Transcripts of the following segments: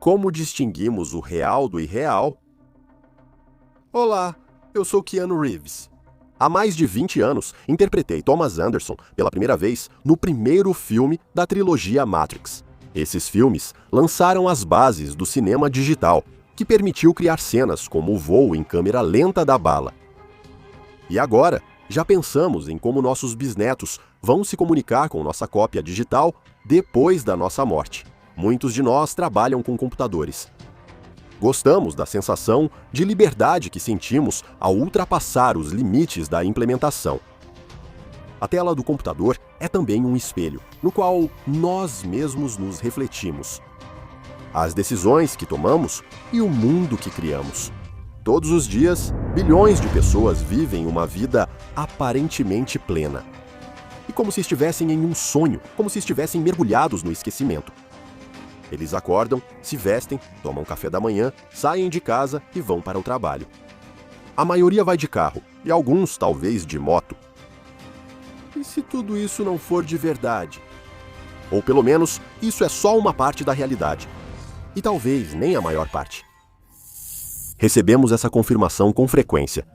como distinguimos o real do irreal? Olá, eu sou Keanu Reeves. Há mais de 20 anos, interpretei Thomas Anderson pela primeira vez no primeiro filme da trilogia Matrix. Esses filmes lançaram as bases do cinema digital, que permitiu criar cenas como o voo em câmera lenta da bala. E agora, já pensamos em como nossos bisnetos vão se comunicar com nossa cópia digital depois da nossa morte. Muitos de nós trabalham com computadores. Gostamos da sensação de liberdade que sentimos ao ultrapassar os limites da implementação. A tela do computador é também um espelho, no qual nós mesmos nos refletimos. As decisões que tomamos e o mundo que criamos. Todos os dias, bilhões de pessoas vivem uma vida aparentemente plena. E como se estivessem em um sonho, como se estivessem mergulhados no esquecimento. Eles acordam, se vestem, tomam café da manhã, saem de casa e vão para o trabalho. A maioria vai de carro, e alguns talvez de moto. E se tudo isso não for de verdade? Ou pelo menos, isso é só uma parte da realidade. E talvez nem a maior parte. Recebemos essa confirmação com frequência.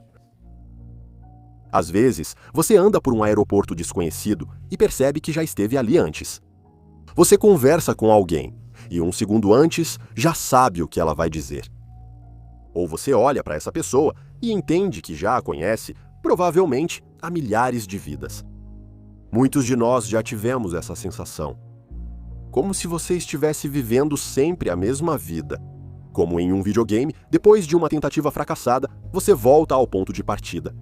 Às vezes, você anda por um aeroporto desconhecido e percebe que já esteve ali antes. Você conversa com alguém, e um segundo antes já sabe o que ela vai dizer. Ou você olha para essa pessoa e entende que já a conhece, provavelmente há milhares de vidas. Muitos de nós já tivemos essa sensação. Como se você estivesse vivendo sempre a mesma vida. Como em um videogame, depois de uma tentativa fracassada, você volta ao ponto de partida.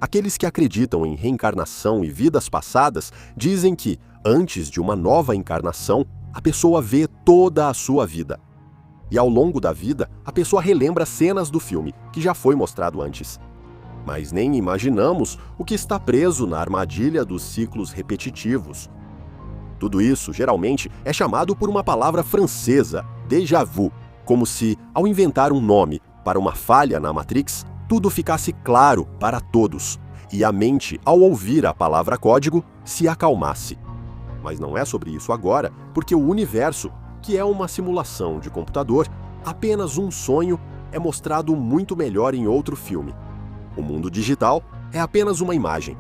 Aqueles que acreditam em reencarnação e vidas passadas dizem que, antes de uma nova encarnação, a pessoa vê toda a sua vida. E ao longo da vida, a pessoa relembra cenas do filme, que já foi mostrado antes. Mas nem imaginamos o que está preso na armadilha dos ciclos repetitivos. Tudo isso, geralmente, é chamado por uma palavra francesa, déjà vu, como se, ao inventar um nome para uma falha na Matrix, tudo ficasse claro para todos, e a mente, ao ouvir a palavra código, se acalmasse. Mas não é sobre isso agora, porque o universo, que é uma simulação de computador, apenas um sonho, é mostrado muito melhor em outro filme. O mundo digital é apenas uma imagem.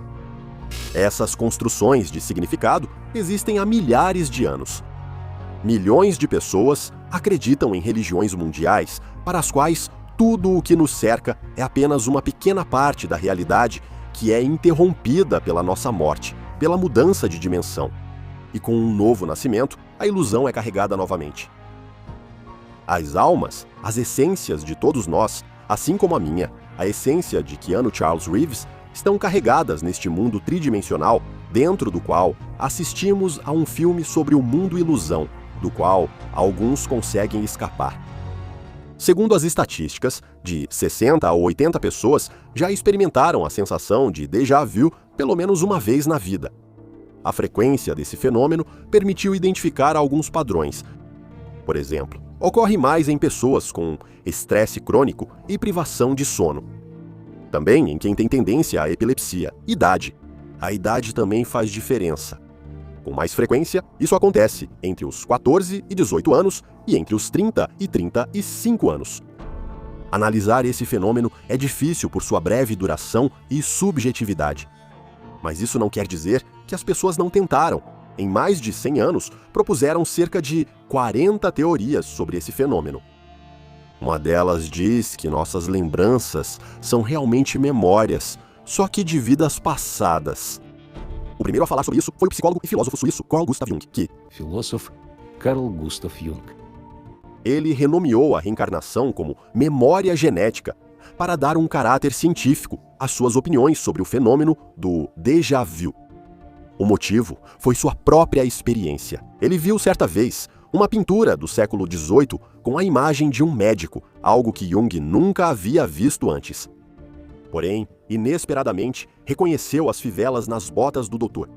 Essas construções de significado existem há milhares de anos. Milhões de pessoas acreditam em religiões mundiais para as quais tudo o que nos cerca é apenas uma pequena parte da realidade que é interrompida pela nossa morte, pela mudança de dimensão. E com um novo nascimento, a ilusão é carregada novamente. As almas, as essências de todos nós, assim como a minha, a essência de Keanu Charles Reeves, estão carregadas neste mundo tridimensional, dentro do qual assistimos a um filme sobre o mundo ilusão, do qual alguns conseguem escapar. Segundo as estatísticas, de 60 a 80 pessoas já experimentaram a sensação de déjà vu pelo menos uma vez na vida. A frequência desse fenômeno permitiu identificar alguns padrões. Por exemplo, ocorre mais em pessoas com estresse crônico e privação de sono. Também em quem tem tendência à epilepsia, idade. A idade também faz diferença. Com mais frequência, isso acontece entre os 14 e 18 anos e entre os 30 e 35 anos. Analisar esse fenômeno é difícil por sua breve duração e subjetividade. Mas isso não quer dizer que as pessoas não tentaram. Em mais de 100 anos, propuseram cerca de 40 teorias sobre esse fenômeno. Uma delas diz que nossas lembranças são realmente memórias, só que de vidas passadas. O primeiro a falar sobre isso foi o psicólogo e filósofo suíço Carl Gustav Jung, Filósofo Carl Gustav Jung. Ele renomeou a reencarnação como memória genética para dar um caráter científico às suas opiniões sobre o fenômeno do déjà vu. O motivo foi sua própria experiência. Ele viu certa vez uma pintura do século XVIII com a imagem de um médico, algo que Jung nunca havia visto antes. Porém, inesperadamente, reconheceu as fivelas nas botas do doutor.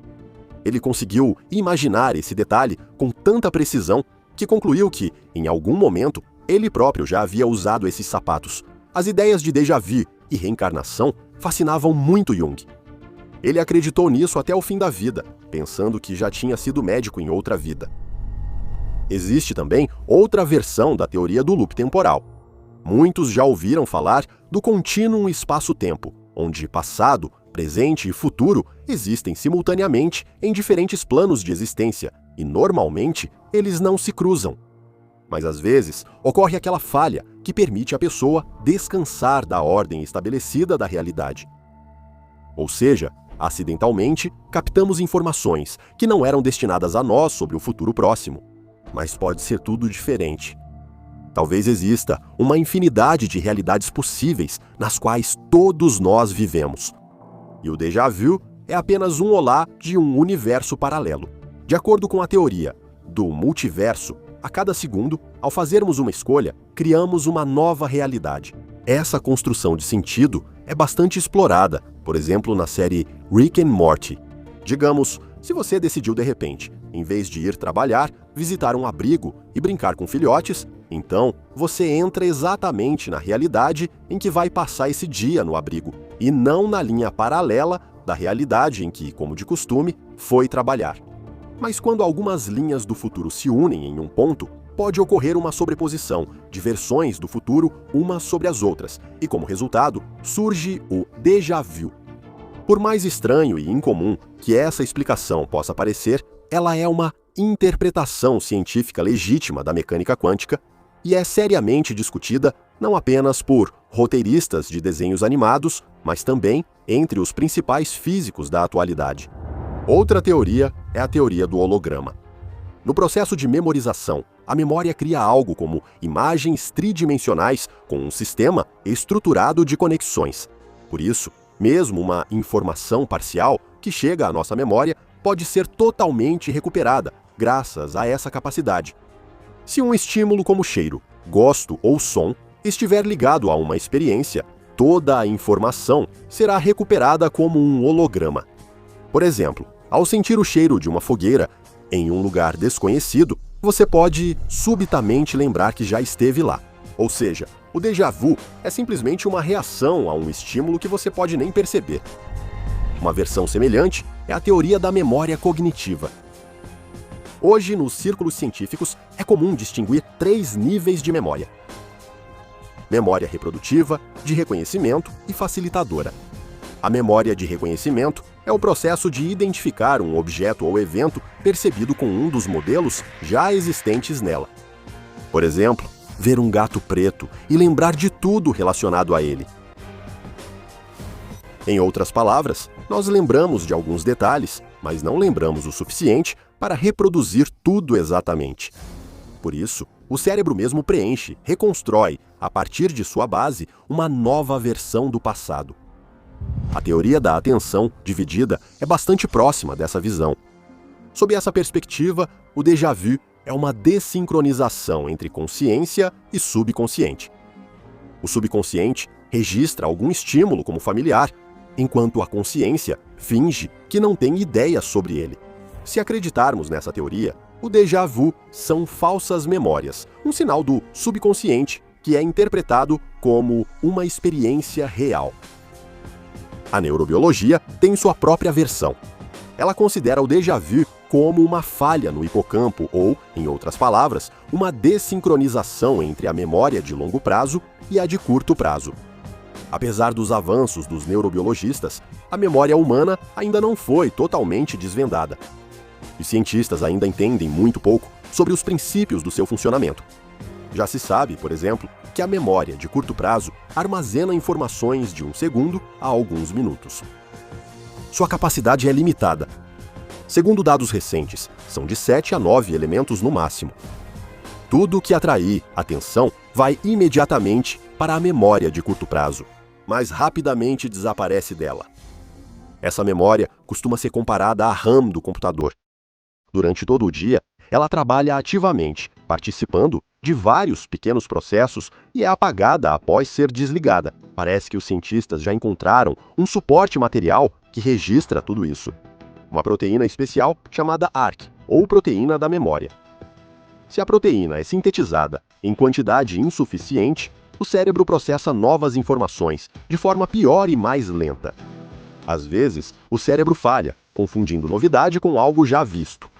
Ele conseguiu imaginar esse detalhe com tanta precisão que concluiu que, em algum momento, ele próprio já havia usado esses sapatos. As ideias de déjà vu e reencarnação fascinavam muito Jung. Ele acreditou nisso até o fim da vida, pensando que já tinha sido médico em outra vida. Existe também outra versão da teoria do loop temporal. Muitos já ouviram falar do contínuo espaço-tempo, onde passado, presente e futuro existem simultaneamente em diferentes planos de existência e, normalmente, eles não se cruzam. Mas às vezes ocorre aquela falha que permite à pessoa descansar da ordem estabelecida da realidade. Ou seja, acidentalmente, captamos informações que não eram destinadas a nós sobre o futuro próximo. Mas pode ser tudo diferente. Talvez exista uma infinidade de realidades possíveis nas quais todos nós vivemos. E o déjà vu é apenas um olá de um universo paralelo. De acordo com a teoria do multiverso, a cada segundo, ao fazermos uma escolha, criamos uma nova realidade. Essa construção de sentido é bastante explorada, por exemplo, na série Rick and Morty. Digamos, se você decidiu de repente, em vez de ir trabalhar, visitar um abrigo e brincar com filhotes, então você entra exatamente na realidade em que vai passar esse dia no abrigo, e não na linha paralela da realidade em que, como de costume, foi trabalhar. Mas quando algumas linhas do futuro se unem em um ponto, pode ocorrer uma sobreposição de versões do futuro umas sobre as outras, e como resultado, surge o déjà vu. Por mais estranho e incomum que essa explicação possa parecer, ela é uma interpretação científica legítima da mecânica quântica e é seriamente discutida não apenas por roteiristas de desenhos animados, mas também entre os principais físicos da atualidade. Outra teoria é a teoria do holograma. No processo de memorização, a memória cria algo como imagens tridimensionais com um sistema estruturado de conexões. Por isso, mesmo uma informação parcial que chega à nossa memória pode ser totalmente recuperada graças a essa capacidade. Se um estímulo como cheiro, gosto ou som estiver ligado a uma experiência, toda a informação será recuperada como um holograma. Por exemplo, ao sentir o cheiro de uma fogueira em um lugar desconhecido, você pode subitamente lembrar que já esteve lá. Ou seja, o déjà vu é simplesmente uma reação a um estímulo que você pode nem perceber. Uma versão semelhante é a teoria da memória cognitiva. Hoje, nos círculos científicos, é comum distinguir 3 níveis de memória: memória reprodutiva, de reconhecimento e facilitadora. A memória de reconhecimento é o processo de identificar um objeto ou evento percebido com um dos modelos já existentes nela. Por exemplo, ver um gato preto e lembrar de tudo relacionado a ele. Em outras palavras, nós lembramos de alguns detalhes, mas não lembramos o suficiente para reproduzir tudo exatamente. Por isso, o cérebro mesmo preenche, reconstrói, a partir de sua base, uma nova versão do passado. A teoria da atenção dividida é bastante próxima dessa visão. Sob essa perspectiva, o déjà vu é uma desincronização entre consciência e subconsciente. O subconsciente registra algum estímulo como familiar, enquanto a consciência finge que não tem ideia sobre ele. Se acreditarmos nessa teoria, o déjà vu são falsas memórias, um sinal do subconsciente que é interpretado como uma experiência real. A neurobiologia tem sua própria versão. Ela considera o déjà vu como uma falha no hipocampo ou, em outras palavras, uma desincronização entre a memória de longo prazo e a de curto prazo. Apesar dos avanços dos neurobiologistas, a memória humana ainda não foi totalmente desvendada. Os cientistas ainda entendem muito pouco sobre os princípios do seu funcionamento. Já se sabe, por exemplo, que a memória de curto prazo armazena informações de 1 segundo a alguns minutos. Sua capacidade é limitada. Segundo dados recentes, são de 7 a 9 elementos no máximo. Tudo que atrair atenção vai imediatamente para a memória de curto prazo, mas rapidamente desaparece dela. Essa memória costuma ser comparada à RAM do computador. Durante todo o dia, ela trabalha ativamente, participando de vários pequenos processos e é apagada após ser desligada. Parece que os cientistas já encontraram um suporte material que registra tudo isso. Uma proteína especial chamada ARC, ou proteína da memória. Se a proteína é sintetizada em quantidade insuficiente, o cérebro processa novas informações de forma pior e mais lenta. Às vezes, o cérebro falha, confundindo novidade com algo já visto.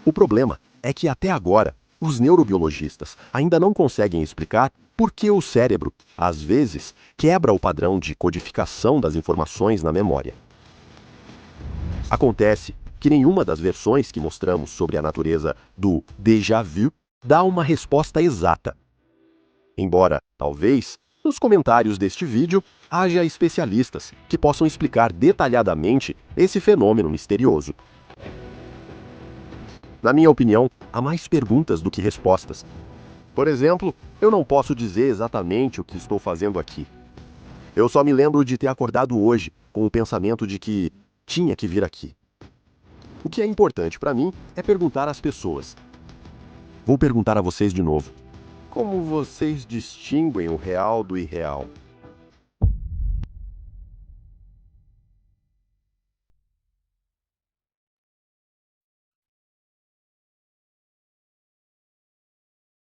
O problema é que até agora, os neurobiologistas ainda não conseguem explicar por que o cérebro, às vezes, quebra o padrão de codificação das informações na memória. Acontece que nenhuma das versões que mostramos sobre a natureza do déjà vu dá uma resposta exata. Embora, talvez, nos comentários deste vídeo haja especialistas que possam explicar detalhadamente esse fenômeno misterioso. Na minha opinião, há mais perguntas do que respostas. Por exemplo, eu não posso dizer exatamente o que estou fazendo aqui. Eu só me lembro de ter acordado hoje com o pensamento de que tinha que vir aqui. O que é importante para mim é perguntar às pessoas. Vou perguntar a vocês de novo. Como vocês distinguem o real do irreal?